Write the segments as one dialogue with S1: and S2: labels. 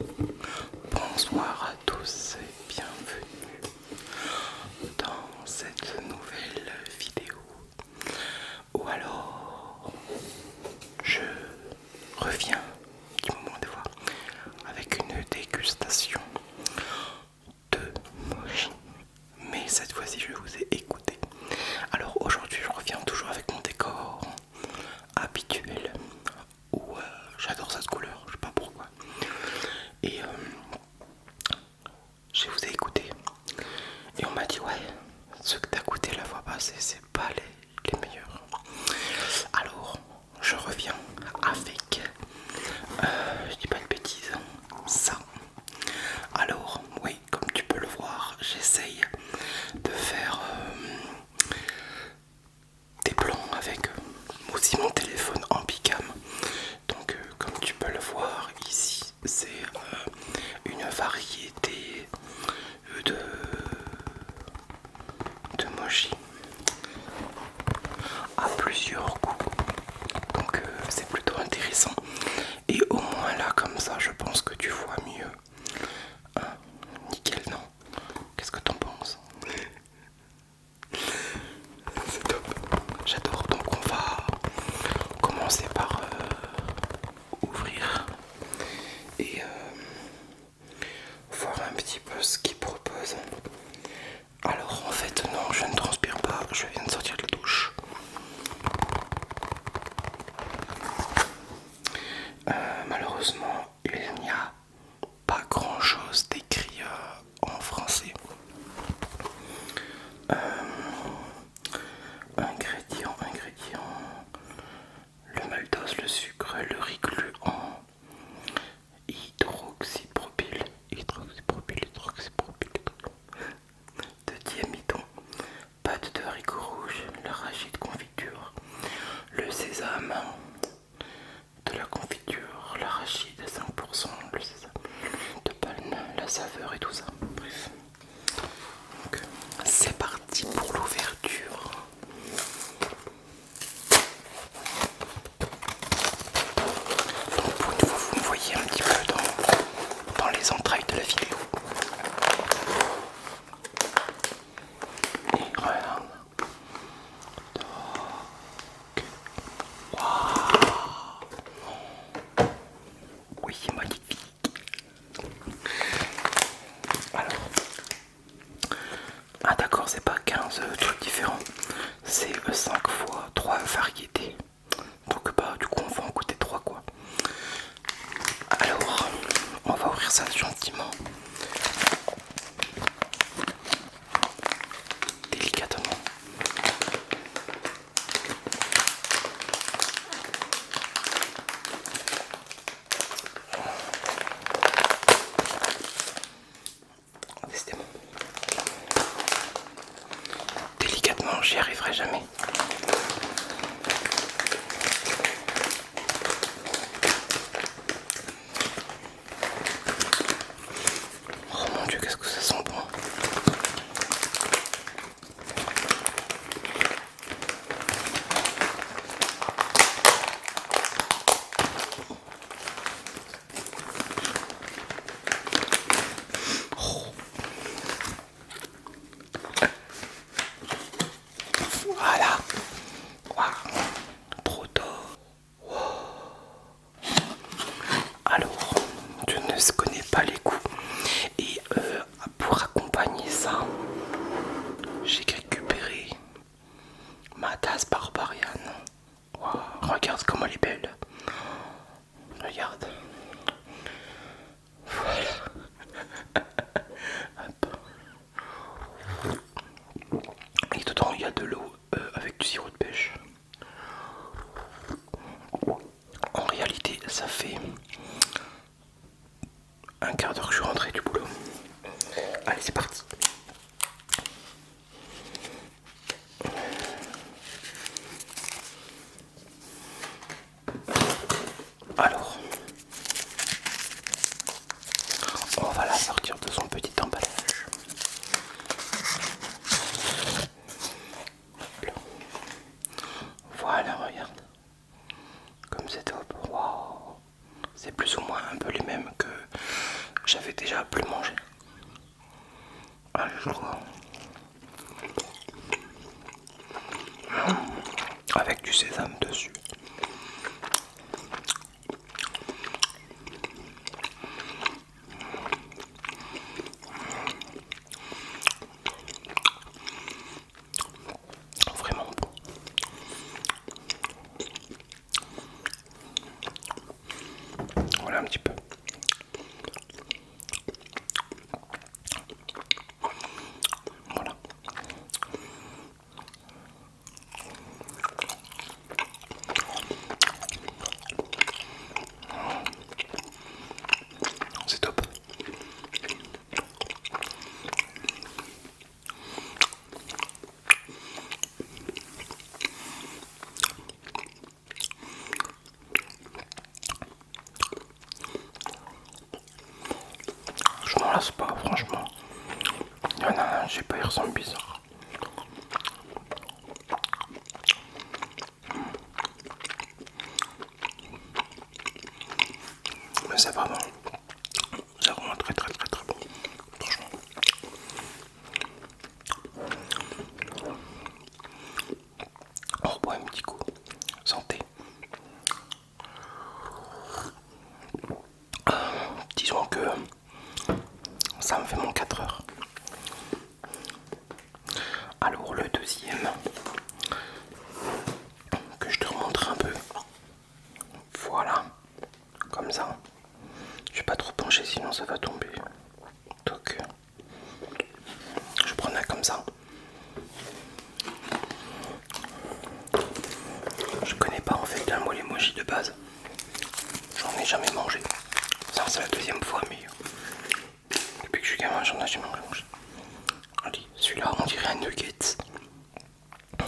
S1: Bonsoir à tous et bienvenue dans cette nouvelle vidéo où alors je reviens du moment des fois avec une dégustation de mochi, mais cette fois-ci je vous ai écouté. Alors aujourd'hui je reviens toujours avec mon décor habituel où j'adore cette couleur, je sais pas pourquoi. Et je vous ai écouté et on m'a dit ouais, ceux que t'as goûté la fois passée c'est pas les meilleurs. Alors je reviens avec je dis pas de bêtises, ça. Alors oui, comme tu peux le voir, j'essaye de faire des plans avec aussi mon téléphone en bicam. Donc comme tu peux le voir ici, c'est une variété de, de mochi à plusieurs goûts. Donc c'est plutôt intéressant. Et au moins là comme ça je pense que tu vois mieux. Hein, nickel, non? Qu'est-ce que t'en penses? C'est top. J'adore. Donc on va commencer par ouvrir et voir un petit peu ce qu'il propose. Alors en fait non, je ne transpire pas, je viens de sortir de la douche. Malheureusement il n'y a pas grand chose d'écrit en français. Ingrédients, le maltose, le sucre, le riz gluant, hydroxypropyle de diamidon, pâte de haricots rouges, l'arachide confiture, le sésame, de la confiture, l'arachide à 5%, le sésame de palme, la saveur et tout ça. Bref. Donc, c'est parti pour l'ouverture. Donc pour une fois vous me voyez un petit peu dans les entrailles de la vidéo. Et voilà. Waouh. Oui, magnifique. Alors. Ah d'accord, c'est pas 15 trucs différents. C'est 5 fois 3 variétés. Donc bah du coup on va en goûter 3 quoi. Alors, on va ouvrir ça gentiment. Délicatement. Décidément. Délicatement, j'y arriverai jamais. Oh mon dieu, qu'est-ce que ça sent bon. Voilà. Waouh. Trop top. Alors, je ne connais pas les goûts. Et pour accompagner ça, j'ai récupéré ma tasse barbariane. Wow, regarde comme elle est belle. Regarde. Voilà. Hop. Et dedans il y a de l'eau avec du sirop de pêche. En réalité ça fait un quart d'heure que je suis rentré du boulot. Allez c'est parti. Alors, on va la sortir de son petit emballage. Voilà, regarde. Comme c'est top. Waouh. C'est plus ou moins un peu les mêmes que j'avais déjà plus mangé. Allez, je crois. Avec du sésame dessus. Vraiment bon. Voilà un petit peu. Voilà. C'est top. Je m'en lasse pas, franchement. Il y en a un, je sais pas, il ressemble bizarre. Mais c'est vraiment très très très très bon. Franchement. On reprend un petit coup. Santé. Disons que ça me fait mon 4 heures. Alors le deuxième, que je te remontre un peu. Voilà. Comme ça. Je vais pas trop pencher sinon ça va tomber. Donc je prends un comme ça. Je connais pas en fait bien moi les emojis de base. J'en ai jamais mangé. Ça c'est la deuxième fois mais depuis que je suis gamin j'en ai jamais mangé. Allez, celui-là on dirait un nugget. On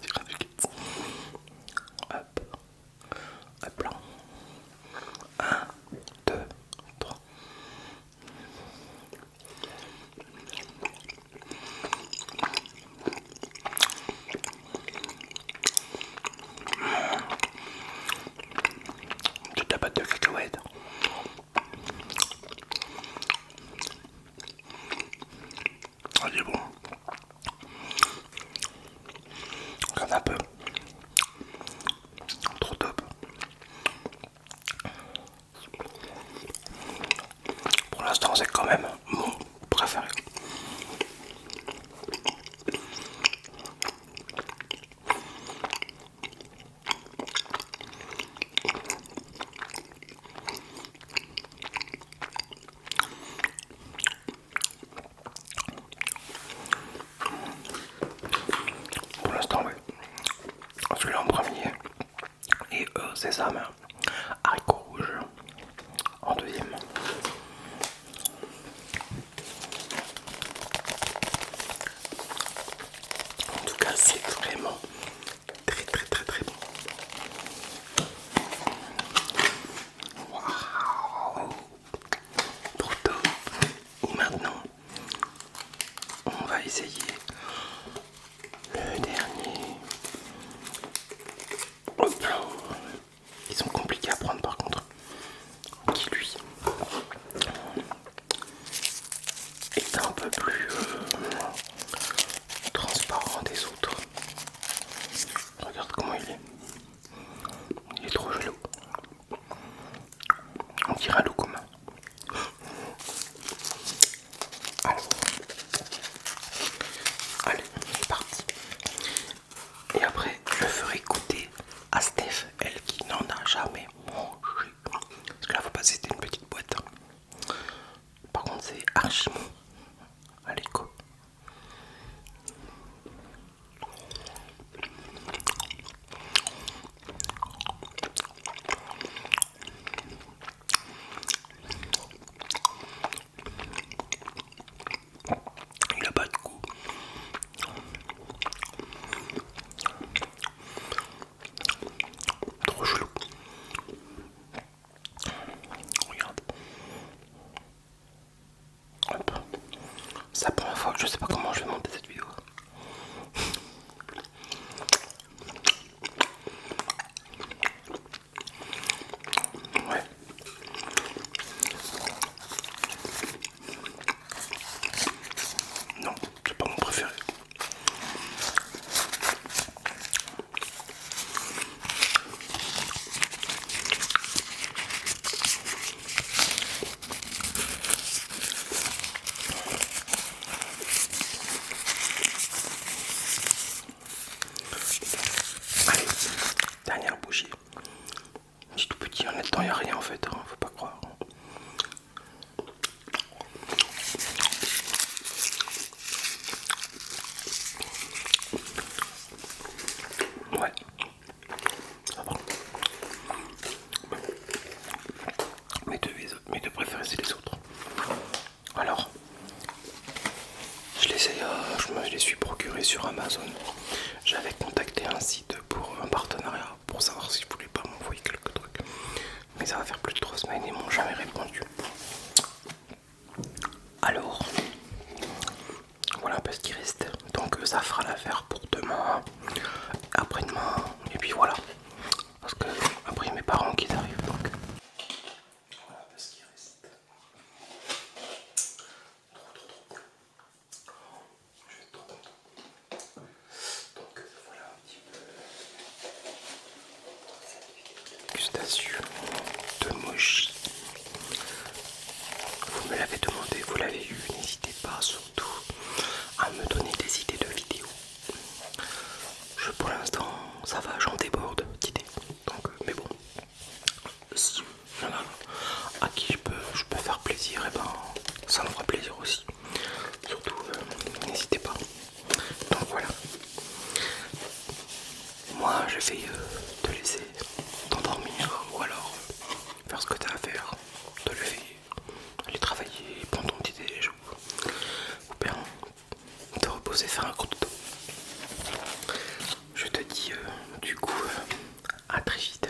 S1: dirait un nugget. Hop. Hop là. 1, 2, 3. Toute la pâte de cacahuètes. Ah, il est bon. Regarde un peu. Trop top. Pour l'instant, c'est quand même mon préféré. Pour l'instant, oui. Celui-là en premier. Et sésame, haricots rouges en deuxième. En tout cas, c'est vraiment très très très très bon. Waouh, trop top. Maintenant, on va essayer le dernier. Hop là. Ils sont compliqués à prendre par contre. Qui lui est un peu plus transparent des autres. Regarde comment il est. Il est trop gelou. On dirait un loukoum. Alors, allez, c'est parti. Et après, je ferai goûter à Steph, elle qui n'en a jamais mangé. Parce que là, faut pas c'était une petite boîte. Par contre, c'est archi bon. Allez, go. Il a pas de goût. Trop chelou. Regarde. Hop. jamais répondu. Alors, voilà un peu ce qui reste. Donc ça fera l'affaire pour demain, après-demain, et puis voilà. Parce que après mes parents qui arrivent, donc voilà un peu ce qui reste. Je vais être trop content. Donc voilà un petit peu cette dégustation de mochi. Vous me l'avez demandé, vous l'avez eu, n'hésitez pas surtout à me donner des idées de vidéos. Pour l'instant ça va, j'en déborde d'idées. Donc mais bon, si il y en a à qui je peux faire plaisir, et ben ça me fera plaisir aussi. Surtout n'hésitez pas. Donc voilà. Moi je vais te laisser t'endormir ou alors faire ce que tu as à faire, te lever, aller travailler, prendre ton petit déj ou bien te reposer, faire un gros dodo. Je te dis du coup à très vite.